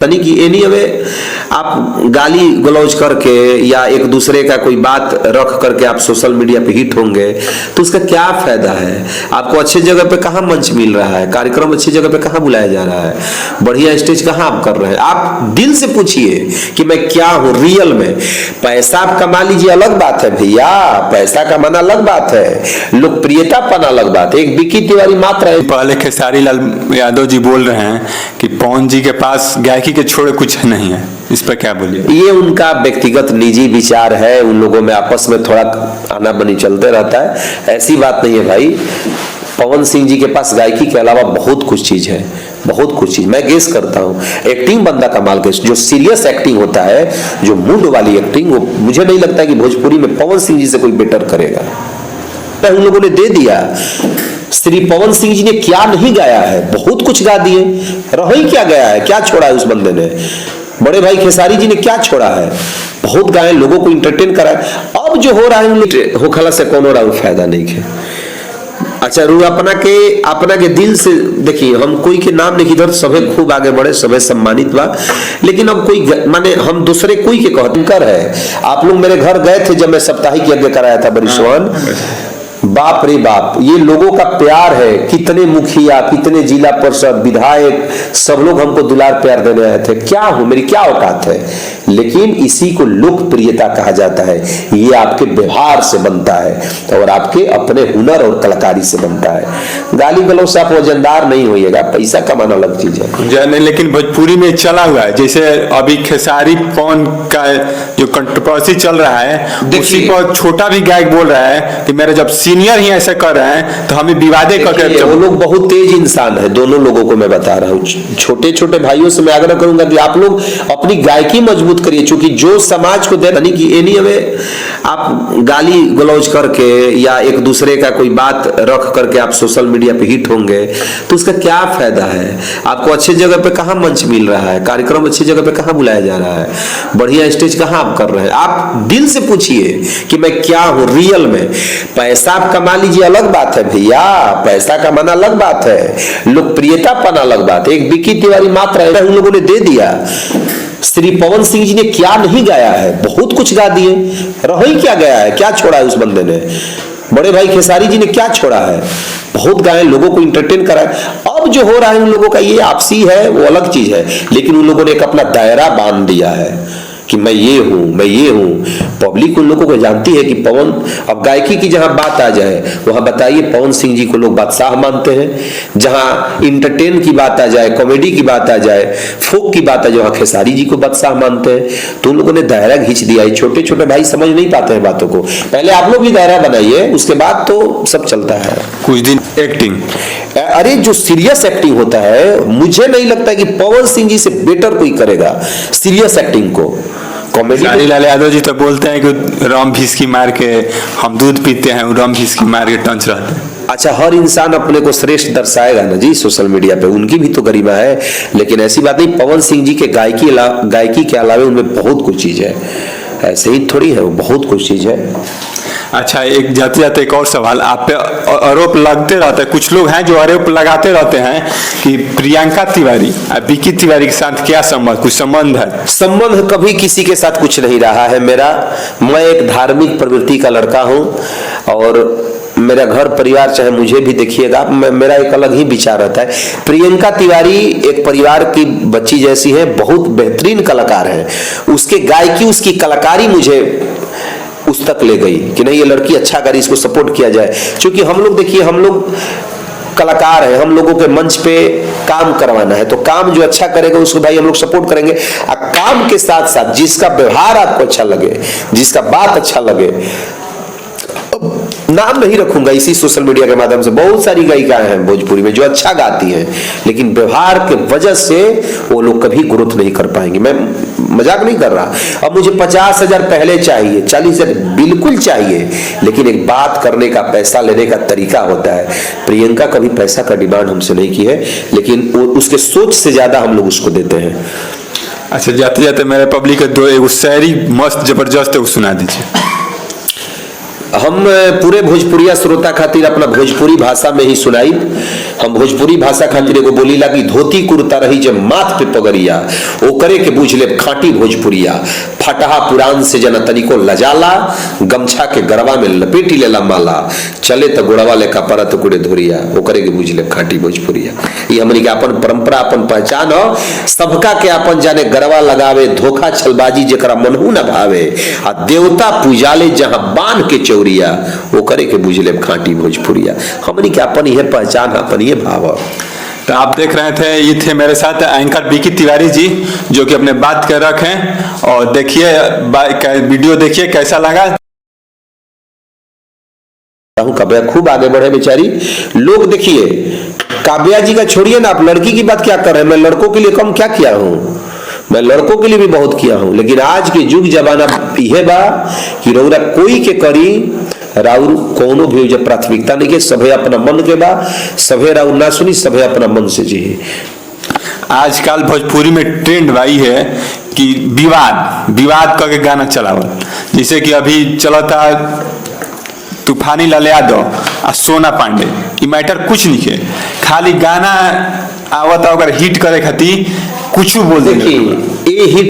तनी कि any away आप गाली गलौज करके या एक दूसरे का कोई बात रख करके आप सोशल मीडिया पे हिट होंगे तो उसका क्या फायदा है। आपको अच्छे जगह पे कहाँ मंच मिल रहा है, कार्यक्रम अच्छी जगह पे कहाँ बुलाया जा रहा है, बढ़िया स्टेज कहाँ आप कर रहे हैं। आप दिल से पूछिए कि मैं क्या हूँ रियल में। पैसा आप कमा लीजिए अलग बात है भैया, पैसा कमाना अलग बात है, लोकप्रियता पाना अलग बात है। एक विकी तिवारी मात्र है। पहले खेसारी लाल यादव जी बोल रहे हैं कि पवन जी के पास गायकी के छोड़े कुछ नहीं है, इस पर क्या बोलिए। ये उनका व्यक्तिगत निजी विचार है, उन लोगों में आपस में थोड़ा आना बनी चलते रहता है, ऐसी बात नहीं है भाई। पवन सिंह जी के पास गायकी के अलावा बहुत कुछ चीज है, बहुत कुछ चीज। मैं गेस करता हूँ एक्टिंग बंदा कमाल के, जो सीरियस एक्टिंग होता है, जो मूड वाली एक्टिंग, वो मुझे नहीं लगता कि भोजपुरी में पवन सिंह जी से कोई बेटर करेगा। उन लोगों ने दे दिया। श्री पवन सिंह जी ने क्या नहीं गाया है, बहुत कुछ गा दिए। रह ही क्या गया है, क्या छोड़ा है उस बंदे ने। बड़े भाई खेसारी जी ने क्या छोड़ा है, बहुत गाए, लोगों को इंटरटेन करा है। अब जो हो रहा है होखला से कौन हो रहा है, फायदा नहीं है। अच्छा रू अपना के दिल से देखिए, हम कोई के नाम नहीं, इधर सभी खूब आगे बढ़े, सभी सम्मानित बा, लेकिन अब कोई माने हम दूसरे कोई के कहते कर है। आप लोग मेरे घर गए थे जब मैं साप्ताहिक यज्ञ कराया था बरिशवान, बाप रे बाप, ये लोगों का प्यार है। कितने मुखिया, कितने जिला परिषद, विधायक, सब लोग हमको दुलार प्यार देने आए थे। क्या हूं, मेरी क्या औकात है, लेकिन इसी को लोकप्रियता कहा जाता है। ये आपके व्यवहार से बनता है और आपके अपने हुनर और कलाकारी से बनता है। गाली गलौज से आप वजनदार नहीं होइएगा, पैसा कमाना अलग चीज है। लेकिन भोजपुरी में चला हुआ है, जैसे अभी खेसारी पवन का जो कंट्रोवर्सी चल रहा है, उसी पर छोटा भी गायक बोल रहा है कि मेरे जब सीनियर ही ऐसे कर रहे हैं तो हमें विवादे करके। वो लोग बहुत तेज इंसान है, दोनों लोगों को मैं बता रहा हूँ। छोटे छोटे भाइयों से मैं आग्रह करूंगा कि आप लोग अपनी गायकी मजबूत करिए, क्योंकि जो समाज को दे नहीं कि एनी अवे आप गाली गलौज करके या एक दूसरे का कोई बात रख करके आप सोशल मीडिया पे हिट होंगे तो उसका क्या फायदा है। आपको अच्छे जगह पे कहाँ मंच मिल रहा है, कार्यक्रम अच्छी जगह पे कहाँ बुलाया जा रहा है, बढ़िया स्टेज कहाँ आप कर रहे हैं। आप दिल से पूछिए कि मैं क्या हूँ रियल में। पैसा आप कमा लीजिए अलग बात है भैया, पैसा कमाना अलग बात है, लोकप्रियता पाना अलग बात है। एक विकी तिवारी मात्र है, उन लोगों ने दे दिया। श्री पवन सिंह जी ने क्या नहीं गाया है, बहुत कुछ गा दिए। रह ही क्या गया है, क्या छोड़ा है उस बंदे ने। बड़े भाई खेसारी जी ने क्या छोड़ा है, बहुत गाए, लोगों को इंटरटेन करा है। अब जो हो रहा है उन लोगों का ये आपसी है, वो अलग चीज है, लेकिन उन लोगों ने एक अपना दायरा बांध दिया है कि मैं ये हूं, मैं ये हूं। पब्लिक उन लोगों को जानती है कि पवन, अब गायकी की जहां बात आ जाए वहां बताइए पवन सिंह जी को लोग बादशाह मानते हैं। जहां इंटरटेन की बात आ जाए, कॉमेडी की बात आ जाए, फोक की बात आ जाए, वहां खेसारी जी को बादशाह मानते हैं। तो उन लोगों ने दायरा खींच दिया है। छोटे छोटे भाई समझ नहीं पाते हैं बातों को। पहले आप लोग भी दायरा बनाइए, उसके बाद तो सब चलता है। कुछ दिन एक्टिंग, अरे जो सीरियस एक्टिंग होता है, मुझे नहीं लगता कि पवन सिंह जी से बेटर कोई करेगा सीरियस एक्टिंग को। खेसारी लाल यादव जी तो बोलते हैं कि राम भिस्की मार के हम दूध पीते हैं, राम भिस्की मार के टंच रहते हैं। अच्छा, हर इंसान अपने को श्रेष्ठ दर्शाएगा ना जी सोशल मीडिया पे, उनकी भी तो गरिमा है, लेकिन ऐसी बात नहीं। पवन सिंह जी के गायकी के अलावा उनमें बहुत कुछ चीज है, ऐसे ही थोड़ी है, वो बहुत कुछ चीज है। अच्छा, एक जाते जाते एक और सवाल, आप पे आरोप लगते रहते हैं, कुछ लोग हैं जो आरोप लगाते रहते हैं कि प्रियंका तिवारी और विकी तिवारी के साथ क्या संबंध, कुछ संबंध है? संबंध कभी किसी के साथ कुछ नहीं रहा है मेरा। मैं एक धार्मिक प्रवृत्ति का लड़का हूं और मेरा घर परिवार चाहे मुझे भी देखिएगा, मेरा एक अलग ही विचार रहता है। प्रियंका तिवारी एक परिवार की बच्ची जैसी है, बहुत बेहतरीन कलाकार है। उसके गायकी, उसकी कलाकारी मुझे उस तक ले गई कि नहीं ये लड़की अच्छा करी, इसको सपोर्ट किया जाए। क्योंकि हम लोग देखिए, हम लोग कलाकार है, हम लोगों के मंच पे काम करवाना है, तो काम जो अच्छा करेगा उसको भाई हम लोग सपोर्ट करेंगे। और काम के साथ साथ जिसका व्यवहार आपको अच्छा लगे, जिसका बात अच्छा लगे, नाम नहीं रखूंगा, इसी सोशल मीडिया के माध्यम से बहुत सारी गायिकाएं हैं भोजपुरी में जो अच्छा गाती हैं, लेकिन व्यवहार के वजह से वो लोग कभी ग्रोथ नहीं कर पाएंगे। मैं मजाक नहीं कर रहा। अब मुझे 50,000 पहले चाहिए, 40,000 बिल्कुल चाहिए, लेकिन एक बात करने का, पैसा लेने का तरीका होता है। प्रियंका कभी पैसा का डिमांड हमसे नहीं की है, लेकिन उसके सोच से ज्यादा हम लोग उसको देते हैं। अच्छा, जाते जाते मेरे पब्लिक के दो एक शायरी मस्त जबरदस्त है, वो सुना दीजिए। हम पूरे भोजपुरिया श्रोता खातिर अपना भोजपुरी भाषा में ही सुनाई। हम भोजपुरी भाषा खातिर एगो बोली लागी, धोती कुर्ता रही जब माथ पे पगड़िया, ओकरे के बुझ ले खाटी भोजपुरिया। फटहा पुरान से जना तनिको लजाला, गमछा के गरवा में लपेटी लेला माला, चले तो गोड़वा ले कपड़ा तो कुड़े धोरिया, ओकरे के बुझ ले खाटी भोजपुरिया। ये हमनी के अपन परंपरा, अपन पहचान हो। सबका के अपन जाने गरवा लगावे, धोखा छलबाजी जेकरा मनहू न भावे, आ देवता पूजाले जहां बांध के चौरिया, ओकरे के बुझ ले खाटी भोजपुरिया। हमनी के अपन ये पहचान, अपन ये भाव। तो आप देख रहे थे, ये थे मेरे साथ एंकर बीकी तिवारी जी, जो कि अपने बात कर रखे हैं। और देखिए वीडियो देखिए कैसा लगा। काव्या खूब आगे बढ़े बेचारी। लोग देखिए, काव्या जी का छोड़िए ना, आप लड़की की बात क्या कर रहे हैं। मैं लड़कों के लिए कम क्या किया हूं, मैं लड़कों के लिए भी बहुत किया हूं। लेकिन आज के युग जमाना यह बा कि रौरा कोई के करी, राउर कोनो भी जब प्राथमिकता नहीं के, सभे अपना मन के बा, सभे राउर ना सुनी, सभे अपना मन से जी। आजकल भोजपुरी में ट्रेंड भाई है कि विवाद करके गाना चलावल। जैसे कि अभी चला था तूफानी लाल यादव और सोना पांडे, ये मैटर कुछ नहीं है, खाली गाना आवता अगर हिट करे खातिर कुछ बोल देखिए ये हिट